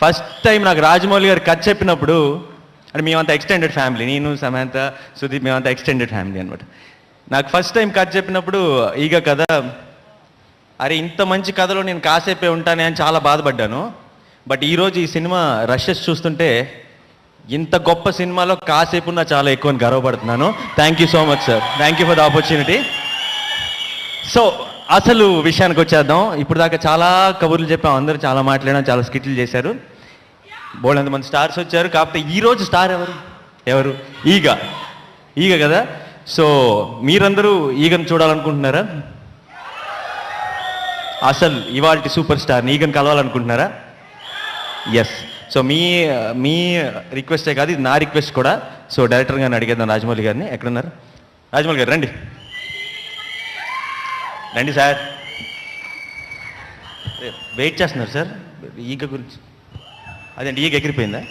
First time నాకు రాజమౌళి గారు కథ చెప్పినప్పుడు, అంటే మేమంతా ఎక్స్టెండెడ్ ఫ్యామిలీ, నేను సమంత సుదీప్ మేమంతా ఎక్స్టెండెడ్ ఫ్యామిలీ అనమాట. నాకు ఫస్ట్ టైం కథ చెప్పినప్పుడు ఈగ కథ, అరే ఇంత మంచి కథలో నేను కాసేపే ఉంటానే అని చాలా బాధపడ్డాను. బట్ ఈరోజు ఈ సినిమా రషెస్ చూస్తుంటే ఇంత గొప్ప సినిమాలో కాసేపు ఉన్నా చాలా ఎక్కువ అని గర్వపడుతున్నాను. Thank you so much sir, thank you for the opportunity. So అసలు విషయానికి వచ్చేద్దాం. ఇప్పుడు దాకా చాలా కబుర్లు చెప్పాం, అందరూ చాలా మాట్లాడాం, చాలా స్కిట్లు చేశారు, బోల్డ్ మంది స్టార్స్ వచ్చారు. కాకపోతే ఈరోజు స్టార్ ఎవరు ఈగ కదా. సో మీరందరూ ఈగను చూడాలనుకుంటున్నారా? అసలు ఇవాల్టి సూపర్ స్టార్ని ఈగను కలవాలనుకుంటున్నారా? ఎస్. సో మీ రిక్వెస్టే కాదు, ఇది నా రిక్వెస్ట్ కూడా. సో డైరెక్టర్ గారిని అడిగేద్దాం, రాజమౌళి గారిని. ఎక్కడున్నారు రాజమౌళి గారు? రండి రండి సార్, వెయిట్ చేస్తున్నారు సార్ ఈగ గురించి. అదేంటి ఈగ ఎగిరిపోయిందా?